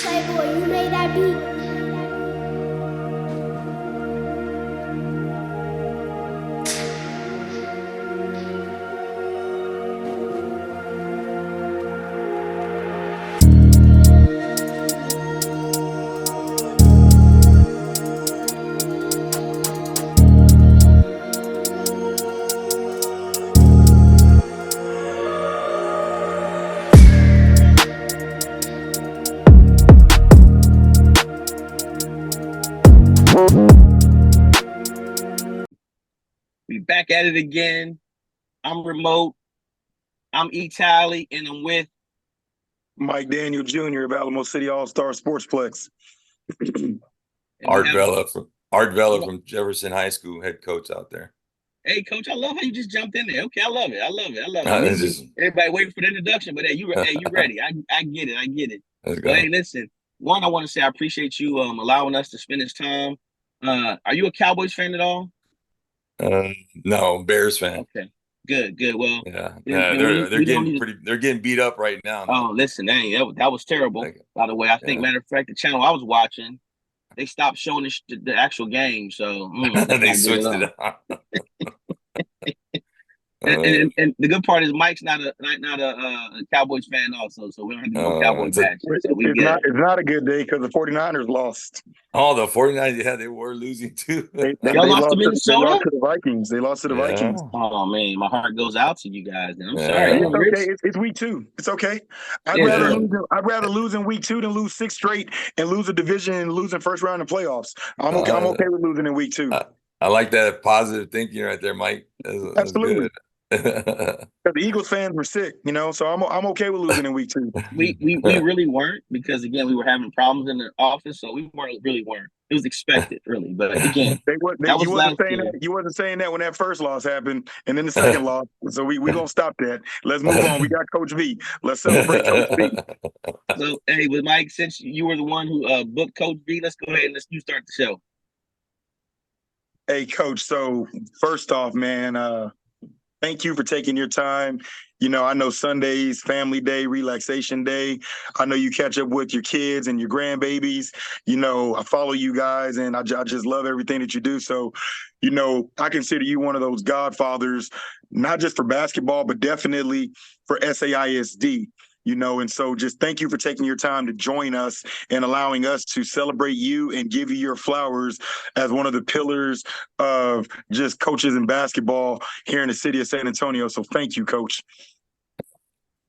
Playboy, you made that beat. We back at it again. I'm remote. I'm E-Tally, and I'm with Mike Daniel Jr. of Alamo City All-Star Sportsplex. Art Vela from Jefferson High School, head coach out there. Hey, Coach, I love how you just jumped in there. Okay, I love it. Everybody waiting for the introduction, but hey, you ready. I get it. Let's go. Well, hey, listen. One, I want to say I appreciate you allowing us to spend this time. Are you a Cowboys fan at all? No, Bears fan. Okay, good. Well, yeah, they're getting beat up right now. Oh, listen, that was terrible. By the way, I think matter of fact, the channel I was watching, they stopped showing the actual game, so they switched it up. and the good part is Mike's not a Cowboys fan also, so we don't have to go Cowboys back. So it's not a good day because the 49ers lost. Oh, the 49ers, yeah, they were losing too. They lost to Minnesota? They lost to the Vikings. They lost to the Vikings. Oh, man, my heart goes out to you guys. And I'm sorry. It's okay. It's week 2. It's okay. I'd rather lose in week 2 than lose 6 straight and lose a division and lose in first round of playoffs. I'm okay with losing in week 2. I like that positive thinking right there, Mike. Absolutely. Good. The Eagles fans were sick, so I'm okay with losing in week 2. We really weren't, because again we were having problems in the office, so we really weren't. It was expected, really, but again, you wasn't saying that when that first loss happened, and then the second loss. So we gonna stop that. Let's move on. We got Coach V. Let's celebrate Coach V. So hey, with Mike, since you were the one who booked Coach V, let's go ahead and you start the show. Hey, Coach. So first off, man. Thank you for taking your time. I know Sunday's family day, relaxation day. I know you catch up with your kids and your grandbabies. I follow you guys, and I just love everything that you do. So, I consider you one of those godfathers, not just for basketball, but definitely for SAISD. And so just thank you for taking your time to join us and allowing us to celebrate you and give you your flowers as one of the pillars of just coaches in basketball here in the city of San Antonio. So thank you, Coach.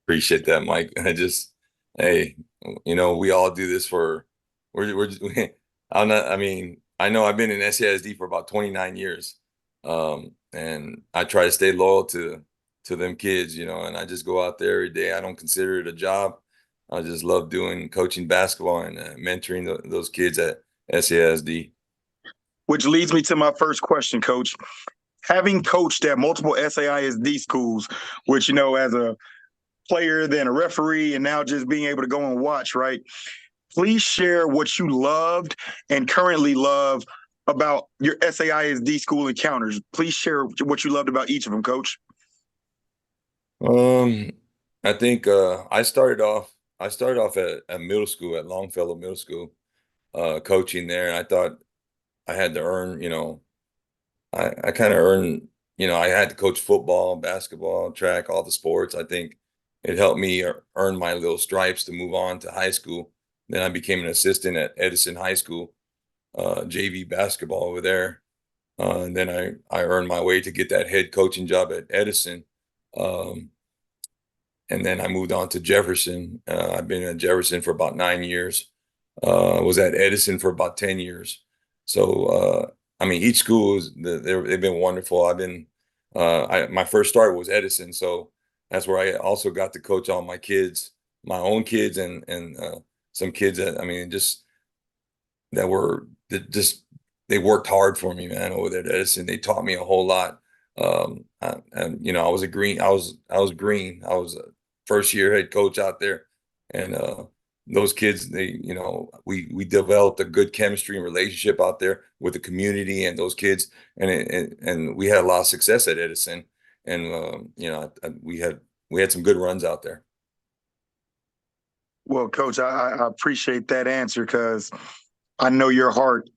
Appreciate that, Mike. We all do this for, I know I've been in SAISD for about 29 years. And I try to stay loyal to them kids, and I just go out there every day. I don't consider it a job. I just love coaching basketball and mentoring those kids at SAISD. Which leads me to my first question, Coach. Having coached at multiple SAISD schools, which, as a player, then a referee, and now just being able to go and watch, right? Please share what you loved and currently love about your SAISD school encounters. Please share what you loved about each of them, Coach. I think I started off at middle school, at Longfellow Middle School, coaching there, and I thought I had to earn, I kind of earned, I had to coach football, basketball, track, all the sports. I think it helped me earn my little stripes to move on to high school. Then I became an assistant at Edison High School, JV basketball over there. And then I earned my way to get that head coaching job at Edison. And then I moved on to Jefferson. I've been at Jefferson for about 9 years. Was at Edison for about 10 years. So, each school they've been wonderful. I've been, my first start was Edison. So that's where I also got to coach all my kids, my own kids, and some kids that, they worked hard for me, man, over there at Edison. They taught me a whole lot. I was green. I was a first year head coach out there, and those kids, we developed a good chemistry and relationship out there with the community and those kids, and we had a lot of success at Edison, and we had some good runs out there. Well, Coach, I appreciate that answer because I know your heart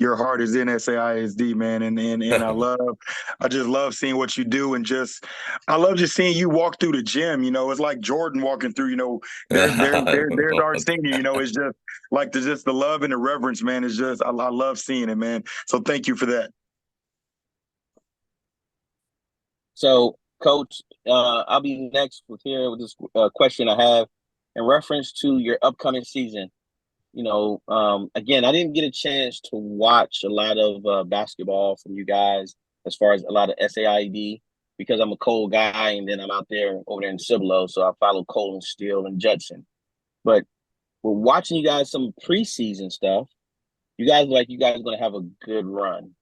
is in SAISD, man, and I just love seeing what you do, and I love just seeing you walk through the gym. You know, it's like Jordan walking through. You know, there's our senior. You know, it's just like the love and the reverence, man. Is just I love seeing it, man. So thank you for that. So, Coach, I'll be next with this question I have in reference to your upcoming season. You know, again, I didn't get a chance to watch a lot of basketball from you guys as far as a lot of SAID because I'm a Cole guy and then I'm out there over there in Cibolo. So I follow Cole and Steele and Judson. But we're watching you guys some preseason stuff. You guys are going to have a good run.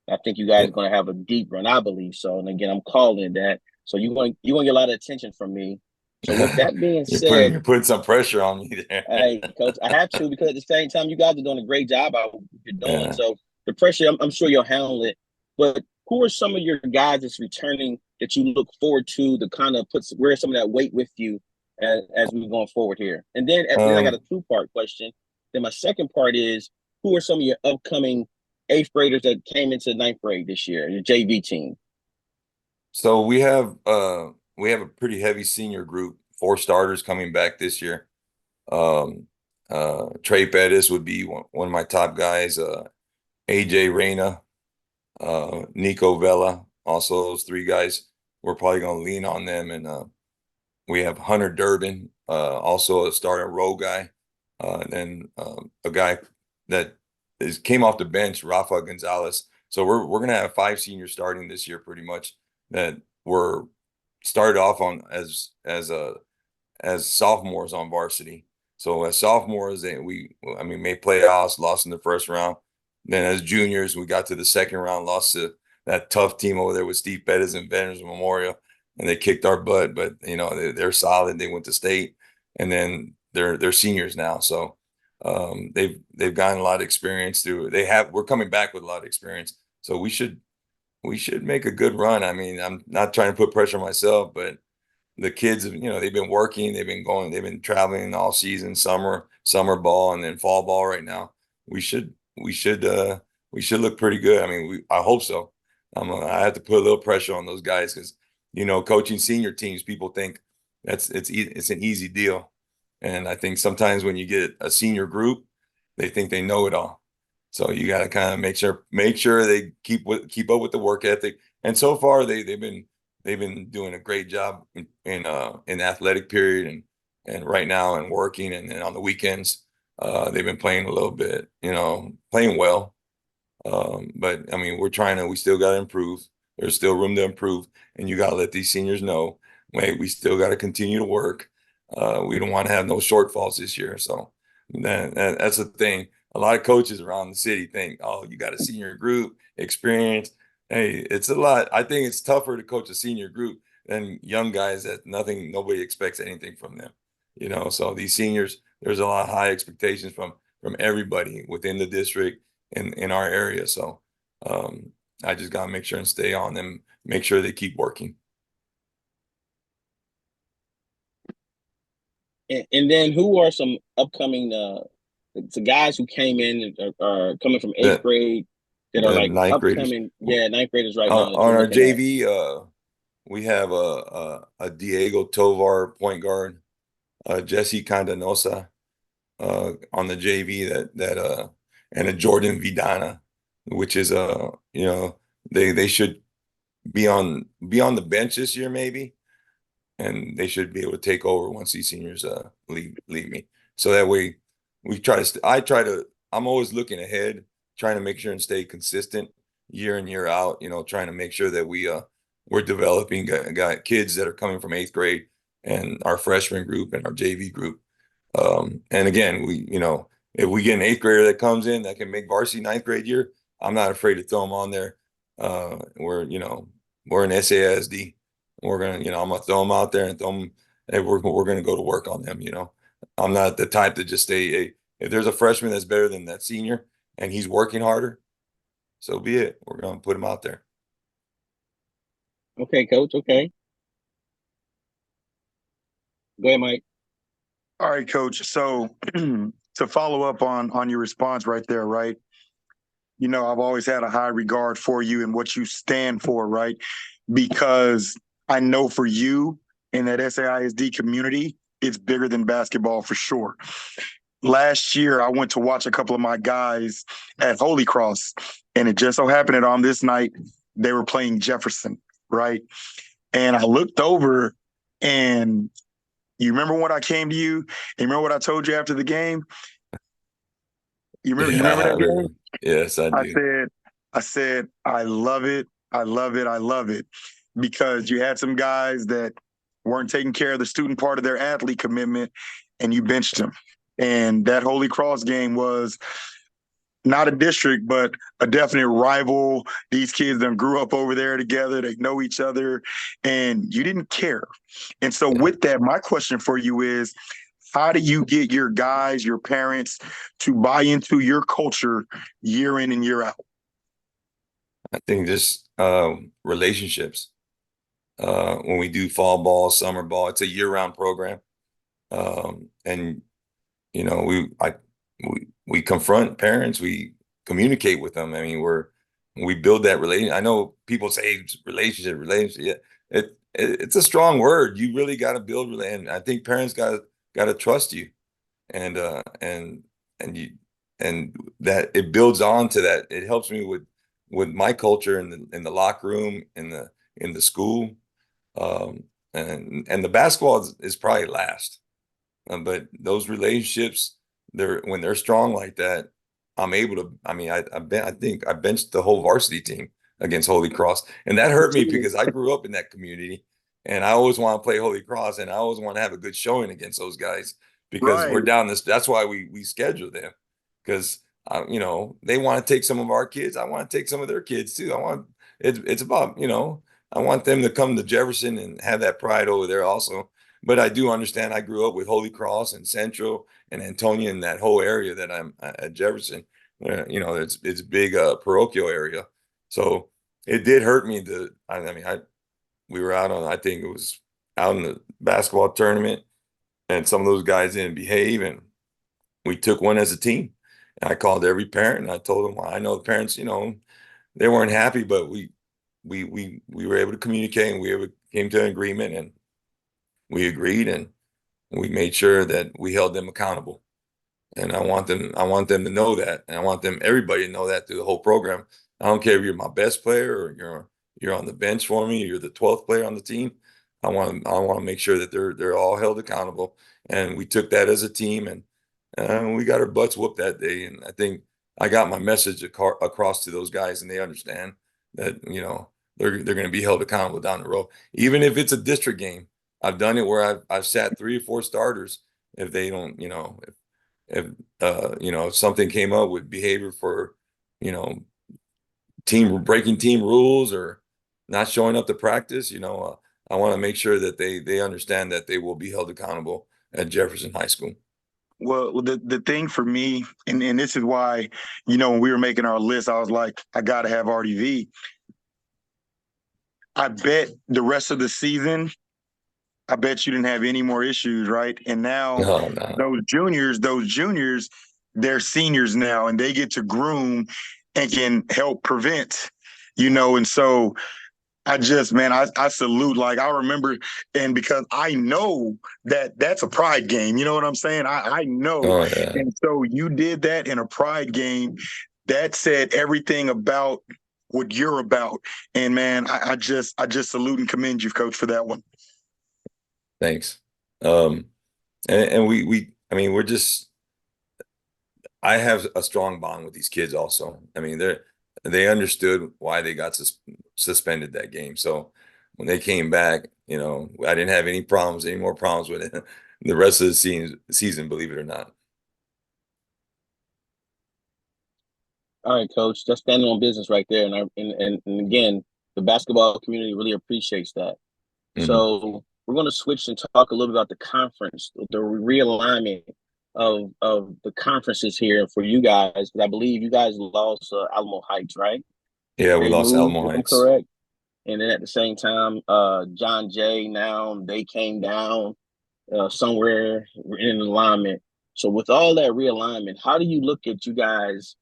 I think you guys are going to have a deep run. I believe so. And again, I'm calling it that. So you're going to get a lot of attention from me. So with that being said, you're putting some pressure on me there. Hey, Coach, I have to because at the same time, you guys are doing a great job at what you're doing. Yeah. So the pressure, I'm sure you'll handle it. But who are some of your guys that's returning that you look forward to kind of wear some of that weight with you as we're going forward here? And then I got a two-part question. Then my second part is, who are some of your upcoming eighth graders that came into ninth grade this year, your JV team? So we have a pretty heavy senior group, 4 starters coming back this year. Trey Pettis would be one of my top guys. AJ Reyna, Nico Vela, also those 3 guys. We're probably going to lean on them. And we have Hunter Durbin, also a starter row guy. And then a guy that came off the bench, Rafa Gonzalez. So we're going to have 5 seniors starting this year pretty much that were started off on as sophomores on varsity. So as sophomores, we made playoffs, lost in the first round. Then as juniors, we got to the second round, lost to that tough team over there with Steve Pettis and Veterans Memorial, and they kicked our butt. But you know they're solid. They went to state, and then they're seniors now. So they've gotten a lot of experience through. We're coming back with a lot of experience. So we should make a good run. I mean, I'm not trying to put pressure on myself, but the kids, you know, they've been working, they've been traveling all season, summer ball, and then fall ball right now. We should look pretty good. I mean, I hope so. I have to put a little pressure on those guys because, you know, coaching senior teams, people think it's an easy deal. And I think sometimes when you get a senior group, they think they know it all. So you got to kind of make sure they keep up with the work ethic. And so far they've been doing a great job in the athletic period and right now and working, and then on the weekends they've been playing a little bit, you know, playing well. But I mean, we still got to improve. There's still room to improve, and you got to let these seniors know, wait, we still got to continue to work. We don't want to have no shortfalls this year. So that's the thing. A lot of coaches around the city think, oh, you got a senior group, experience. Hey, it's a lot. I think it's tougher to coach a senior group than young guys that nobody expects anything from them. You know, so these seniors, there's a lot of high expectations from everybody within the district in our area. So I just got to make sure and stay on them, make sure they keep working. And then who are some upcoming the guys who came in are coming from eighth grade that are like ninth upcoming? Graders. Ninth graders right now. On our JV, we have a Diego Tovar point guard, Jesse Candanosa on the JV that and a Jordan Vidana, which is you know, they should be on the bench this year maybe, and they should be able to take over once these seniors leave me. So that way I'm always looking ahead, trying to make sure and stay consistent year in, year out, you know, trying to make sure that we're developing kids that are coming from eighth grade and our freshman group and our JV group. And again, you know, if we get an eighth grader that comes in that can make varsity ninth grade year, I'm not afraid to throw them on there. We're in SASD. I'm gonna throw them out there and throw them. Hey, we're gonna go to work on them. You know, I'm not the type to just say, hey, if there's a freshman that's better than that senior and he's working harder, so be it. We're gonna put him out there. Okay, Coach. Okay, go ahead, Mike. All right, Coach. So to follow up on your response right there, right? You know, I've always had a high regard for you and what you stand for, right? Because I know for you in that SAISD community, it's bigger than basketball for sure. Last year, I went to watch a couple of my guys at Holy Cross, and it just so happened that on this night, they were playing Jefferson, right? And I looked over, and you remember when I came to you? And you remember what I told you after the game? You remember Yeah, that game? really. Yes, I I do. said, I love it. I love it. I love it. Because you had some guys that weren't taking care of the student part of their athlete commitment and you benched them. And that Holy Cross game was not a district, but a definite rival. These kids then grew up over there together. They know each other, and you didn't care. And so, Yeah. with that, my question for you is, how do you get your guys, your parents, to buy into your culture year in and year out? I think just relationships. When we do fall ball, summer ball, it's a year-round program. And you know, we confront parents, we communicate with them. I mean, we build that relation. I know people say relationship. Yeah, it's a strong word. You really got to build, and I think parents got to trust you, and and you and that it builds on to that. It helps me with my culture in the locker room, in the school, um, and the basketball is probably last. But those relationships, when they're strong like that, I'm able to. I mean, I think I benched the whole varsity team against Holy Cross, and that hurt me because I grew up in that community, and I always want to play Holy Cross, and I always want to have a good showing against those guys because Right, we're down this. That's why we schedule them because you know, they want to take some of our kids. I want to take some of their kids too. It's about, you know, I want them to come to Jefferson and have that pride over there also. But I do understand I grew up with Holy Cross and Central and Antonia in that whole area that I'm at Jefferson. You know, it's a big parochial area. So it did hurt me I mean, we were out on, I think it was out in the basketball tournament, and some of those guys didn't behave, and we took one as a team. And I called every parent and I told them, well, I know the parents, you know, they weren't happy, but we were able to communicate, and came to an agreement, and we agreed, and we made sure that we held them accountable. And I want them to know that, and I want everybody to know that through the whole program. I don't care if you're my best player or you're on the bench for me, you're the 12th player on the team. I want to make sure that they're all held accountable. And we took that as a team, and we got our butts whooped that day. And I think I got my message across to those guys, and they understand that, you know, they're going to be held accountable down the road, even if it's a district game. I've done it where I've sat 3 or 4 starters if they don't, you know, if you know, if something came up with behavior for, you know, breaking team rules or not showing up to practice, you know, I want to make sure that they understand that they will be held accountable at Jefferson High School. Well, the thing for me, and this is why, you know, when we were making our list, I was like, I got to have RDV. I bet the rest of the season, I bet you didn't have any more issues, right? And now No. those juniors, they're seniors now, and they get to groom and can help prevent, you know. And so man, I salute. Like, I remember, and because I know that that's a pride game, you know what I'm saying? I know. Oh yeah. And so you did that in a pride game. That said everything about what you're about. And man, I just salute and commend you, Coach, for that one. Thanks. And I mean, I have a strong bond with these kids also. I mean, they understood why they got suspended that game. So when they came back, you know, I didn't have any more problems with it the rest of the season, believe it or not. All right, Coach, that's standing on business right there, and again, the basketball community really appreciates that. Mhm. So we're going to switch and talk a little bit about the conference, the realignment of the conferences here for you guys. Because I believe you guys lost Alamo Heights, right? Yeah, we They lost moved, Alamo if I'm Heights. correct. And then at the same time, John Jay now they came down, somewhere in alignment. So with all that realignment, how do you look at you guys,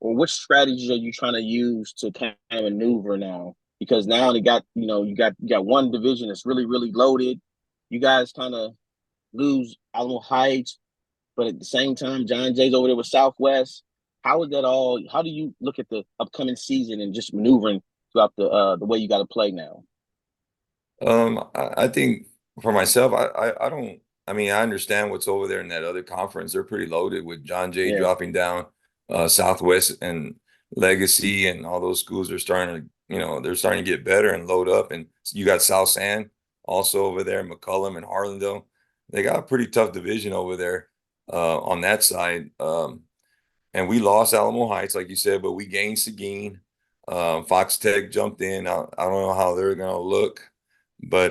or what strategies are you trying to use to kind of maneuver now? Because now they got, you got one division that's really, really loaded. You guys kind of lose Alamo Heights, but at the same time, John Jay's over there with Southwest. How is that all? How do you look at the upcoming season and just maneuvering throughout the way you got to play now? I think for myself, I don't. I mean, I understand what's over there in that other conference. They're pretty loaded with John Jay Yeah, dropping down, Southwest and Legacy, and all those schools are starting to, they're starting to get better and load up. And you got South San also over there, McCullum and Harlandale. They got a pretty tough division over there on that side. And we lost Alamo Heights, like you said, but we gained Seguin. Fox Tech jumped in. I don't know how they're going to look, but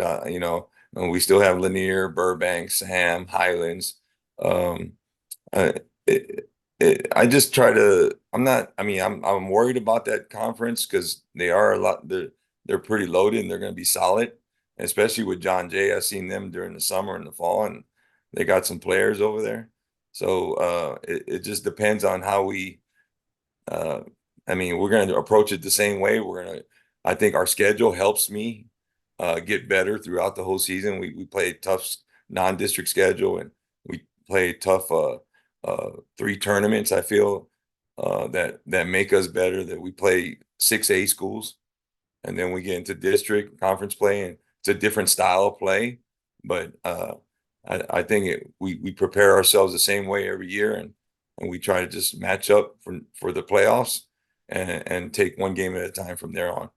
and we still have Lanier, Burbank, Sam, Highlands. Um, uh, I just try to. I'm not. I mean, I'm worried about that conference because they are a lot. They're pretty loaded and they're going to be solid, especially with John Jay. I've seen them during the summer and the fall, and they got some players over there. So it just depends on how we. Uh, I mean, we're going to approach it the same way. I think our schedule helps me get better throughout the whole season. We play a tough non-district schedule, and we play tough 3 tournaments. I feel that make us better. That we play 6A schools, and then we get into district conference play, and it's a different style of play. But I think we prepare ourselves the same way every year, and we try to just match up for the playoffs and take one game at a time from there on.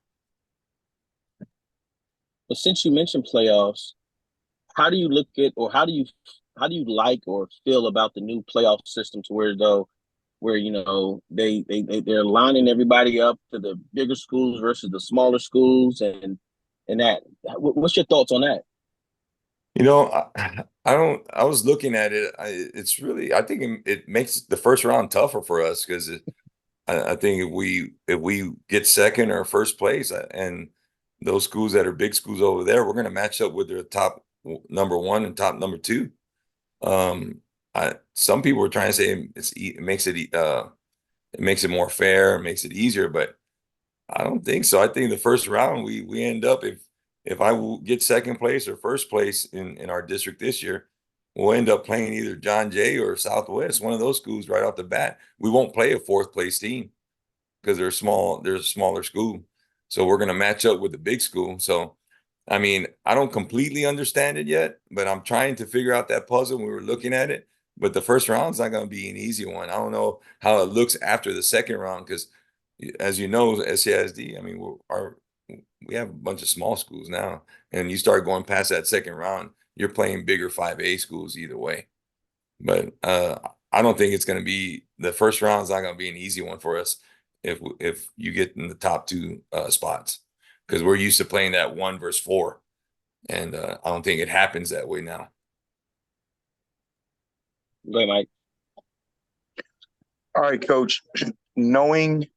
but since you mentioned playoffs, how do you look at, or how do you like or feel about the new playoff system, to where they're lining everybody up to the bigger schools versus the smaller schools, and that, what's your thoughts on that? I don't. I was looking at it. It's really. I think it makes the first round tougher for us because I think if we get second or first place, and those schools that are big schools over there, we're going to match up with their top number one and top number two. Um, some people are trying to say it makes it more fair, it makes it easier, but I don't think so. I think the first round we end up, if get second place or first place in our district this year, we'll end up playing either John Jay or Southwest, one of those schools right off the bat. We won't play a fourth place team because they're small. They're a smaller school, so we're going to match up with the big school. So, I mean, I don't completely understand it yet, but I'm trying to figure out that puzzle when we were looking at it. But the first round's not going to be an easy one. I don't know how it looks after the second round because, as you know, SCISD, I mean, we have a bunch of small schools now, and you start going past that second round, you're playing bigger 5A schools either way. But I don't think it's going to be the first round is not going to be an easy one for us if you get in the top two spots because we're used to playing that 1 versus 4, and I don't think it happens that way now. Go ahead, Mike. All right, Coach. Knowing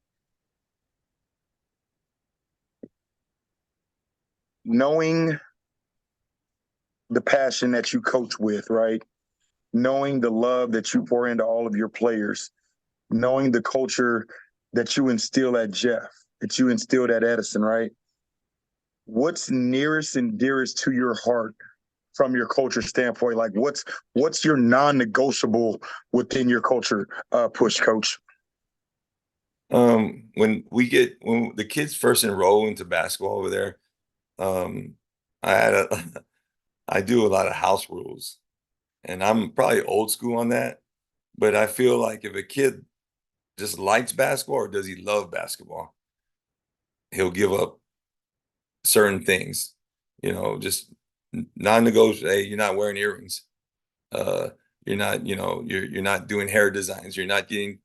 the passion that you coach with, right? Knowing the love that you pour into all of your players, knowing the culture that you instill at Jeff, that you instilled at Edison, right? What's nearest and dearest to your heart from your culture standpoint? Like what's your non-negotiable within your culture push, Coach? When the kids first enroll into basketball over there, um, I do a lot of house rules, and I'm probably old school on that, but I feel like if a kid just likes basketball or does he love basketball, he'll give up certain things, just non-negotiable. Hey, you're not wearing earrings. You're not, you're not doing hair designs. You're not getting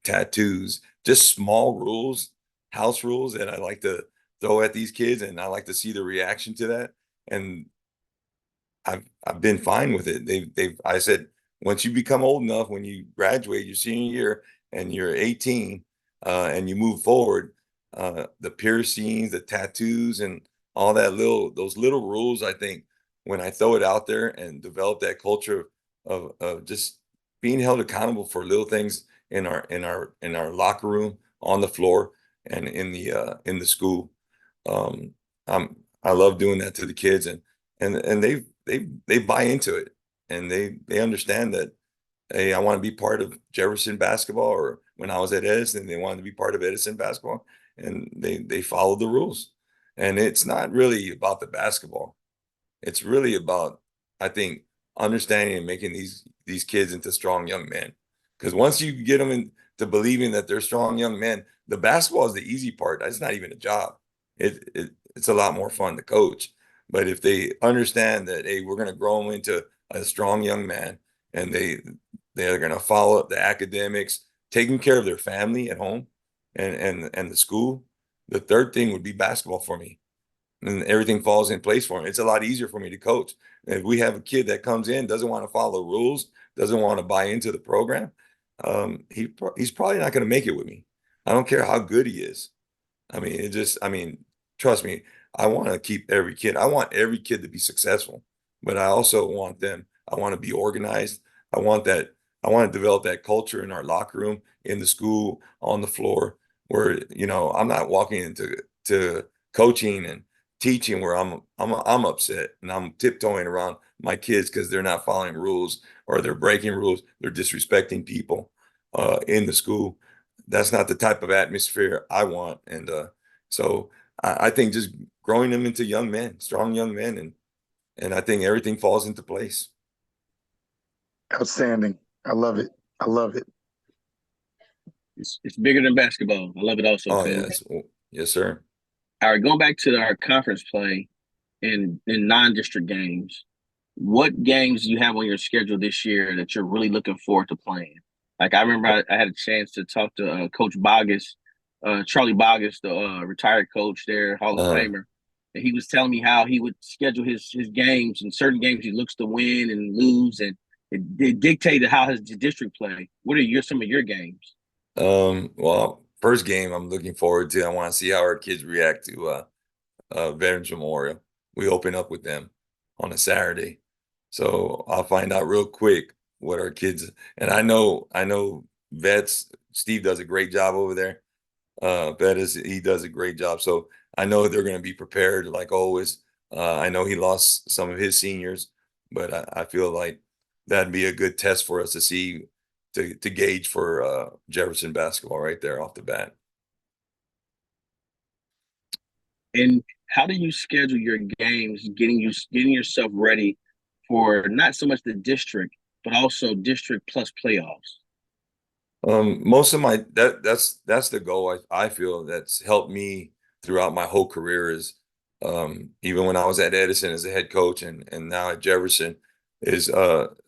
tattoos. Just small rules, house rules that I like to throw at these kids, and I like to see the reaction to that. And I've been fine with it. I said once you become old enough, when you graduate your senior year and you're 18, and you move forward, the piercings, the tattoos, and all those little rules, I think when I throw it out there and develop that culture of just being held accountable for little things in our locker room, on the floor, and in the school. Um, I love doing that to the kids, and they buy into it, and they understand that, hey, I want to be part of Jefferson basketball, or when I was at Edison, they wanted to be part of Edison basketball, and they followed the rules. And it's not really about the basketball. It's really about, I think, understanding and making these kids into strong young men. Because once you get them into believing that they're strong young men, the basketball is the easy part. It's not even a job. It's a lot more fun to coach. But if they understand that, hey, we're going to grow them into a strong young man, and they're going to follow up the academics, taking care of their family at home, and the school. The third thing would be basketball for me, and everything falls in place for him. It's a lot easier for me to coach. If we have a kid that comes in, doesn't want to follow rules, doesn't want to buy into the program, he's probably not going to make it with me. I don't care how good he is. I mean, trust me, I want to keep every kid. I want every kid to be successful, but I also I want to be organized. I want I want to develop that culture in our locker room, in the school, on the floor, where, I'm not walking to coaching and teaching where I'm upset and I'm tiptoeing around my kids because they're not following rules, or they're breaking rules, they're disrespecting people in the school. That's not the type of atmosphere I want. And so I think just growing them into young men, strong young men, and I think everything falls into place. Outstanding. I love it. I love it. It's bigger than basketball. I love it also, Oh, Coach. yes. Yes, sir. All right, going back to our conference play in non-district games, what games do you have on your schedule this year that you're really looking forward to playing? Like, I remember I had a chance to talk to Coach Bogus, Charlie Bogus, the retired coach there, Hall of Uh, Famer. And he was telling me how he would schedule his games, and certain games he looks to win and lose, and it dictated how his district play. What are some of your games? well, first game I'm looking forward to. I want to see how our kids react to Veterans Memorial. We open up with them on a Saturday, so I'll find out real quick what our kids. And I know vets. Steve does a great job over there. He does a great job. So I know they're going to be prepared like always. I know he lost some of his seniors, but I feel like that'd be a good test for us to see, to gauge for Jefferson basketball right there off the bat. And how do you schedule your games, getting yourself ready for not so much the district, but also district plus playoffs? Most of my that's the goal. I feel that's helped me throughout my whole career is, even when I was at Edison as a head coach, and now at Jefferson, is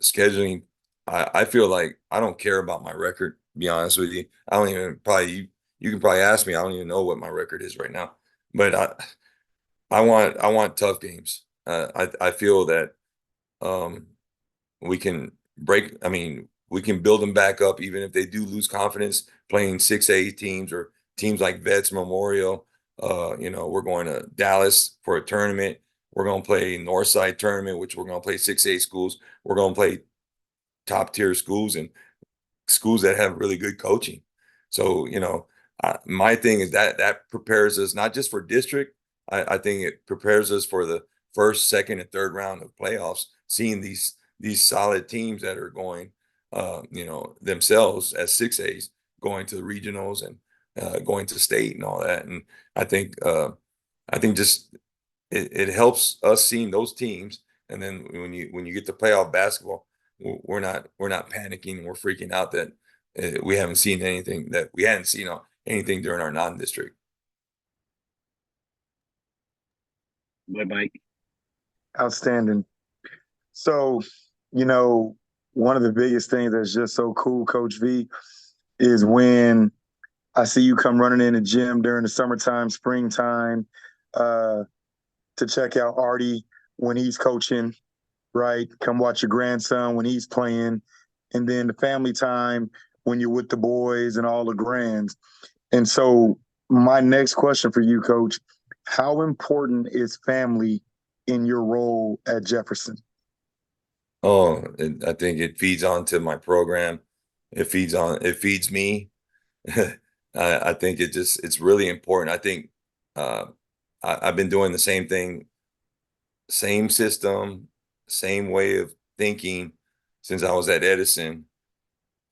scheduling. I feel like I don't care about my record, to be honest with you. I don't even probably you can probably ask me. I don't even know what my record is right now. But I want tough games. I feel that um we can we can build them back up even if they do lose confidence playing 6A teams or teams like Vets Memorial. We're going to Dallas for a tournament. We're going to play Northside tournament, which we're going to play 6A schools. We're going to play top tier schools and schools that have really good coaching. So, my thing is that prepares us not just for district. I think it prepares us for the first, second, and third round of playoffs, seeing these solid teams that are going, themselves as 6As going to the regionals and going to state and all that. And I think just it helps us seeing those teams. And then when you get to playoff basketball, we're not panicking. We're freaking out that we haven't seen anything that we hadn't seen anything during our non-district. Bye, Mike. Outstanding. So, one of the biggest things that's just so cool, Coach V, is when I see you come running in the gym during the summertime, springtime, to check out Artie when he's coaching, right? Come watch your grandson when he's playing, and then the family time when you're with the boys and all the grands. And so my next question for you, Coach, how important is family in your role at Jefferson? Oh, I think it feeds onto my program. It feeds me. I think it's really important. I think uh, I've been doing the same thing, same system, same way of thinking since I was at Edison.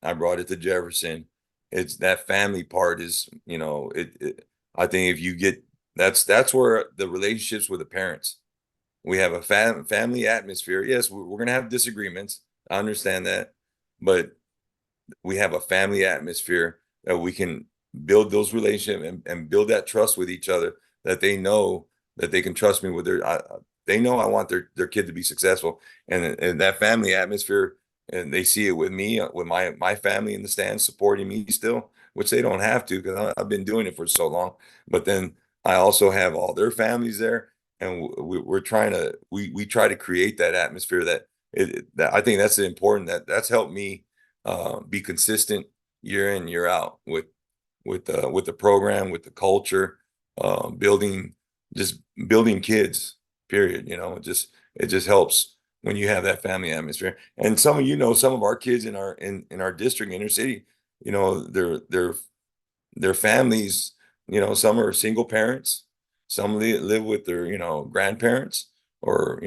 I brought it to Jefferson. It's that family part is, I think if you get that's where the relationships with the parents. We have a family atmosphere. Yes, we're going to have disagreements. I understand that, but we have a family atmosphere that we can build those relationships and build that trust with each other, that they know that they can trust me with they know I want their kid to be successful, and that family atmosphere, and they see it with me, with my family in the stands supporting me still, which they don't have to because I've been doing it for so long. But then I also have all their families there, and we're trying to we try to create that atmosphere that I think that's important. That's helped me be consistent year in, year out with the program, with the culture, building just building kids. Period. It just helps when you have that family atmosphere. And some of our kids in our district, inner city, their families, some are single parents, some live with their, grandparents or,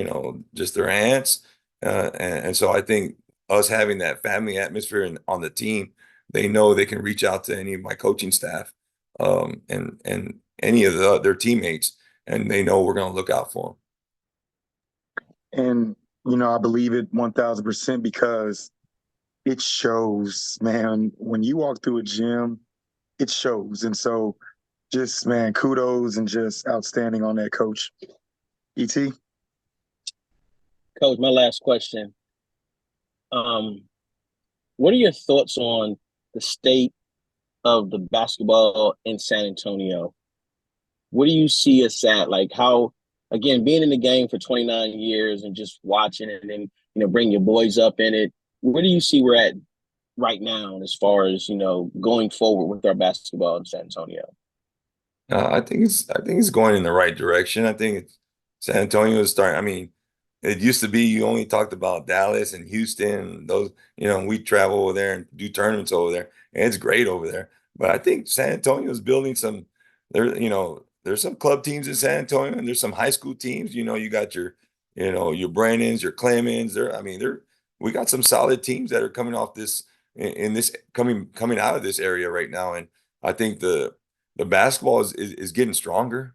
just their aunts. And so I think us having that family atmosphere on the team, they know they can reach out to any of my coaching staff, and any of their teammates, and they know we're going to look out for them. And, I believe it 1000% because it shows, man, when you walk through a gym, it shows. And so just, man, kudos and just outstanding on that, Coach. ET? Coach, my last question. What are your thoughts on the state of the basketball in San Antonio? What do you see us at? Like how, again, being in the game for 29 years and just watching it and then, bring your boys up in it. Where do you see we're at right now as far as, going forward with our basketball in San Antonio? I think it's going in the right direction. I think San Antonio is starting. I mean, it used to be you only talked about Dallas and Houston. Those, we travel over there and do tournaments over there, and it's great over there. But I think San Antonio is building some. There's some club teams in San Antonio, and there's some high school teams. You got your Brannons, your Clemens. We got some solid teams that are coming off this in this coming out of this area right now, and I think the basketball is getting stronger.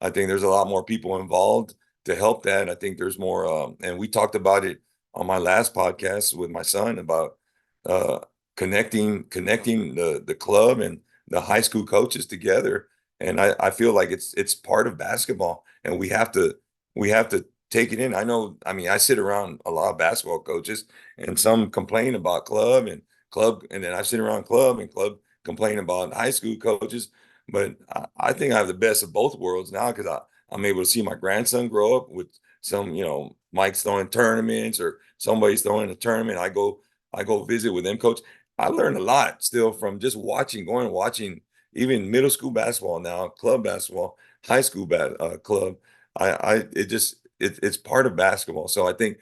I think there's a lot more people involved to help that. I think there's more, and we talked about it on my last podcast with my son about uh, connecting the club and the high school coaches together. And I feel like it's part of basketball, and we have to take it in. I know, I mean, I sit around a lot of basketball coaches, and some complain about club, and then I sit around club complain about high school coaches. But I think I have the best of both worlds now because I'm able to see my grandson grow up with some, Mike's throwing tournaments or somebody's throwing a tournament. I go visit with them, coach. I learned a lot still from just going and watching even middle school basketball now, club basketball, high school club. It's part of basketball. So I think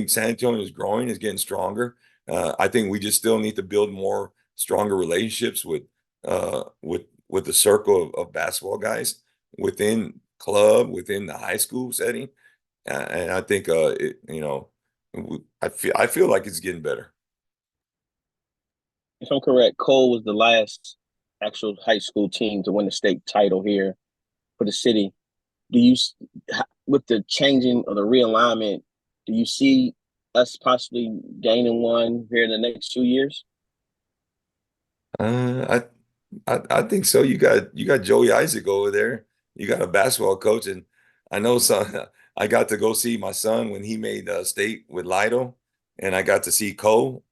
San Antonio is growing, is getting stronger. I think we just still need to build more stronger relationships with the circle of basketball guys within club, within the high school setting. And I think, I feel like it's getting better. If I'm correct, Cole was the last actual high school team to win the state title here for the city. Do you, with the changing of the realignment, do you see us possibly gaining one here in the next 2 years? I I think so. You got Joey Isaac over there. You got a basketball coach, and I know some. I got to go see my son when he made state with Lido, and I got to see Cole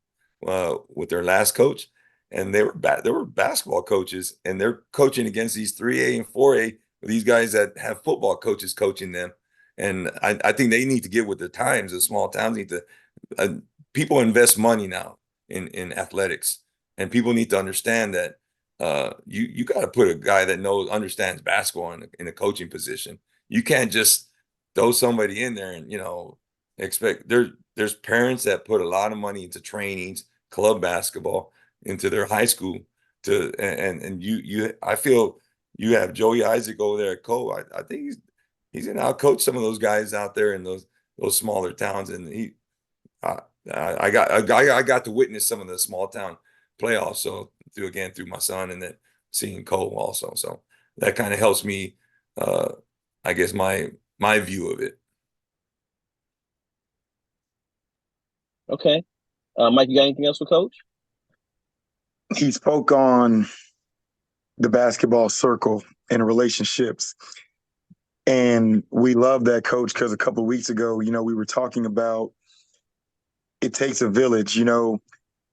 with their last coach, and they were basketball coaches, and they're coaching against these 3A and 4A, these guys that have football coaches coaching them, and I think they need to get with the times. The small towns need to. Uh, People invest money now in athletics, and people need to understand that you got to put a guy that understands basketball in a coaching position. You can't just throw somebody in there and, expect there's parents that put a lot of money into trainings, club basketball, into their high school and I feel you have Joey Isaac over there at Cole. I think he's gonna outcoach some of those guys out there in those smaller towns. And I got to witness some of the small town playoffs. So through my son, and then seeing Cole also. So that kind of helps me, I guess my view of it. Okay. Mike, you got anything else for Coach? He spoke on the basketball circle and relationships. And we love that, Coach, because a couple of weeks ago, we were talking about it takes a village.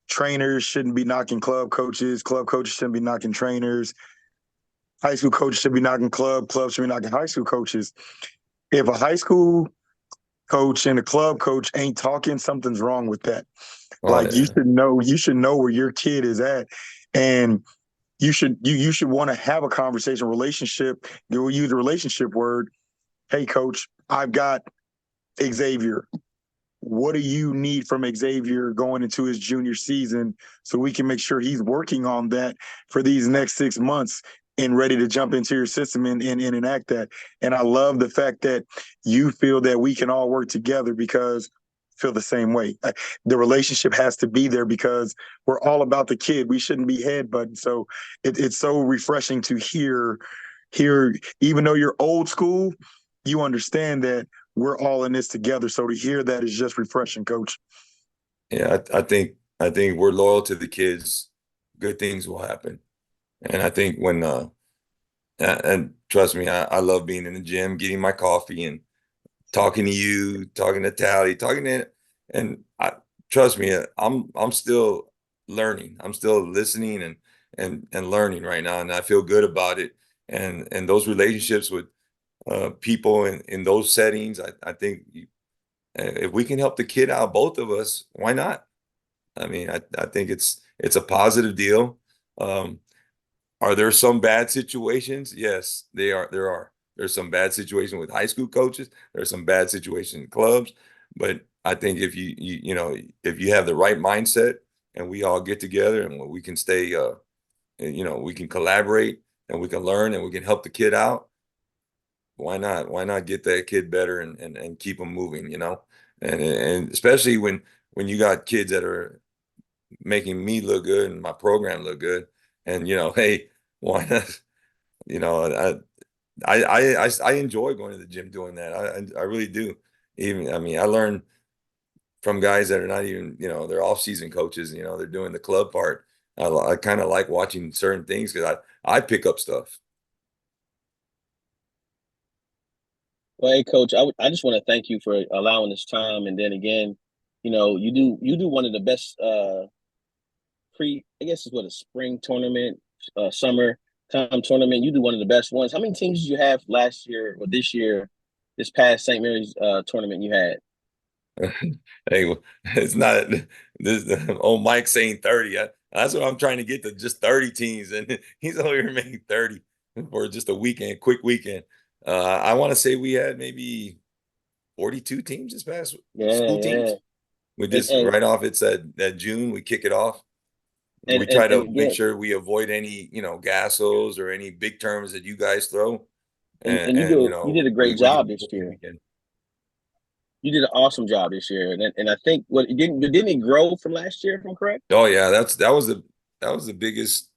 Trainers shouldn't be knocking club coaches shouldn't be knocking trainers, high school coaches should be knocking clubs should be knocking high school coaches. If a high school coach and a club coach ain't talking, something's wrong with that. Like, you should know where your kid is at, and you should want to have a conversation, relationship. We'll use the relationship word. Hey, coach, I've got Xavier. What do you need from Xavier going into his junior season so we can make sure he's working on that for these next 6 months and ready to jump into your system and enact that? And I love the fact that you feel that we can all work together because feel the same way. The relationship has to be there because we're all about the kid. We shouldn't be headbutting. So it's so refreshing to hear, even though you're old school, you understand that we're all in this together. So to hear that is just refreshing, Coach. Yeah, I think we're loyal to the kids. Good things will happen. And I think when and trust me, I love being in the gym, getting my coffee and talking to you, talking to Tally, and trust me, I'm still learning. I'm still listening and learning right now, and I feel good about it. And those relationships with people in those settings, I think if we can help the kid out, both of us, why not? I mean, I think it's a positive deal. Are there some bad situations? Yes, there are. There's some bad situations with high school coaches. There's some bad situations in clubs. But I think if if you have the right mindset and we all get together and we can stay, we can collaborate and we can learn and we can help the kid out. Why not? Why not get that kid better and keep them moving? And especially when you got kids that are making me look good and my program look good. And hey, why not? I enjoy going to the gym doing that. I really do. I mean, I learn from guys that are not even, they're off-season coaches. They're doing the club part. I kind of like watching certain things because I pick up stuff. Well, hey, Coach, I just want to thank you for allowing this time. And then again, you do one of the best I guess it's what, a spring tournament, summer time tournament. You do one of the best ones. How many teams did you have last year or this past St. Mary's tournament you had? Hey, it's not this old Mike saying 30. That's what I'm trying to get to, just 30 teams, and he's over here making 30 for just a weekend, quick weekend. I want to say we had maybe 42 teams this past school teams. Yeah. We just And right off, it's that June, we kick it off. We try to make sure we avoid any, gassos or any big terms that you guys throw. And you did a great job this year. Weekend. You did an awesome job this year, and I think didn't it grow from last year, if I'm correct? Oh yeah, that was the biggest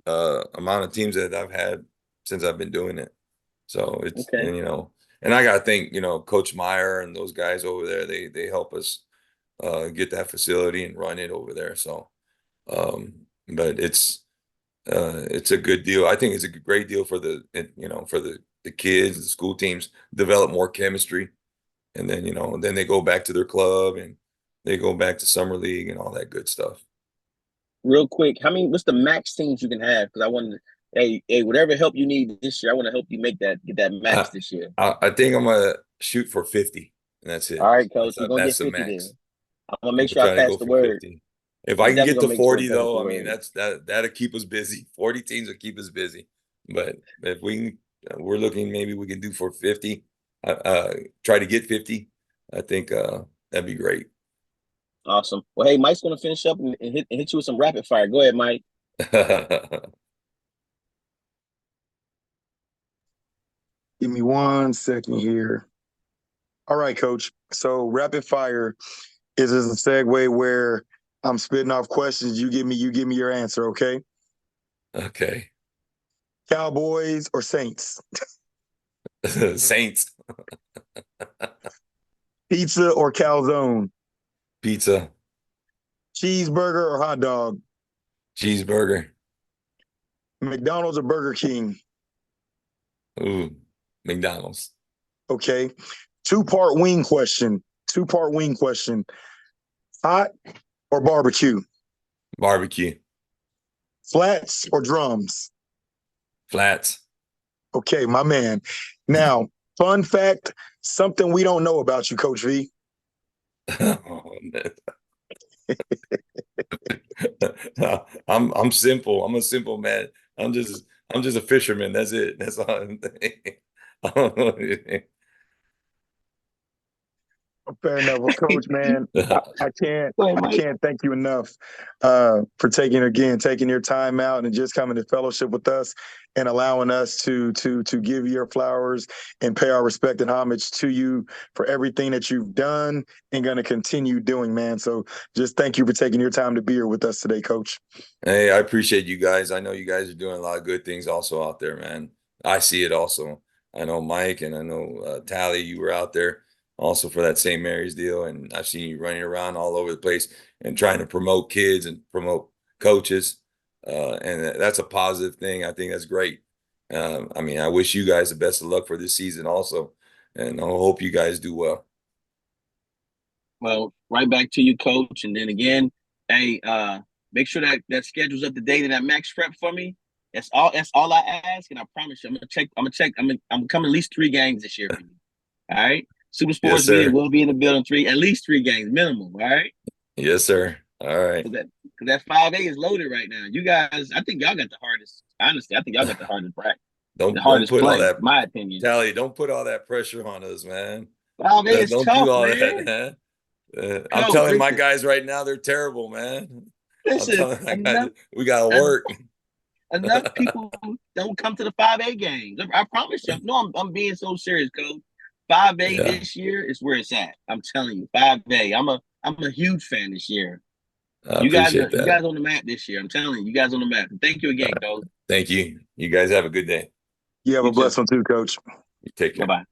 amount of teams that I've had since I've been doing it. So it's okay. And I gotta thank Coach Meyer and those guys over there. They help us get that facility and run it over there. So, but it's a good deal. I think it's a great deal for the kids, the school teams, develop more chemistry. And then, then they go back to their club and they go back to summer league and all that good stuff. Real quick, what's the max teams you can have? Because I wanted hey, whatever help you need this year, I want to help you get that max this year. I think I'm gonna shoot for 50, and that's it. All right, Coach, we're gonna that's get 50 the max. then. I'm gonna make sure I pass the word. 50. If I can get to 40 though, I mean that'll keep us busy. 40 teams will keep us busy. But if we're looking, maybe we can do for 50. try to get 50. I think that'd be great. Awesome. Well, hey, Mike's going to finish up and hit you with some rapid fire. Go ahead, Mike. Give me 1 second here. All right, Coach. So rapid fire is a segue where I'm spitting off questions. You give me your answer, okay? Okay. Cowboys or Saints? Saints. Pizza or calzone? Pizza. Cheeseburger or hot dog? Cheeseburger. McDonald's or Burger King? Ooh, McDonald's. Okay. Two-part wing question. Hot or barbecue? Barbecue. Flats or drums? Flats. Okay, my man. Now, fun fact, something we don't know about you, Coach V. Oh, I'm simple. I'm a simple man. I'm just a fisherman. That's it. That's all. I don't know anything. Fair enough. Well, Coach, man, I can't Go ahead, Mike. thank you enough for taking your time out and just coming to fellowship with us and allowing us to give your flowers and pay our respect and homage to you for everything that you've done and going to continue doing, man. So just thank you for taking your time to be here with us today, Coach. Hey, I appreciate you guys. I know you guys are doing a lot of good things also out there, man. I see it also. I know Mike and I know Tally, you were out there also for that St. Mary's deal. And I've seen you running around all over the place and trying to promote kids and promote coaches. And that's a positive thing. I think that's great. I mean, I wish you guys the best of luck for this season also. And I hope you guys do well. Well, right back to you, Coach. And then again, hey, make sure that schedule's up to date and that max prep for me. That's all I ask, and I promise you, I'm gonna check. I'm coming at least 3 games this year for you. All right. Super Sports Media will be in the building at least 3 games minimum. All right. Yes, sir. All right. Because that 5A is loaded right now. You guys, I think y'all got the hardest. Honestly, I think y'all got the hardest bracket. Don't put all that. In my opinion. Tally, don't put all that pressure on us, man. 5A is don't tough, do all man. that, man. I'm telling my guys right now, they're terrible, man. Listen, we gotta work. Enough people don't come to the 5A games. I promise you. No, I'm being so serious, Coach. 5A this year is where it's at. I'm telling you, 5A. I'm a huge fan this year. You guys on the map this year. I'm telling you guys on the map. Thank you again, Coach. Thank you. You guys have a good day. You have a blessed one too, Coach. You take care. Bye-bye.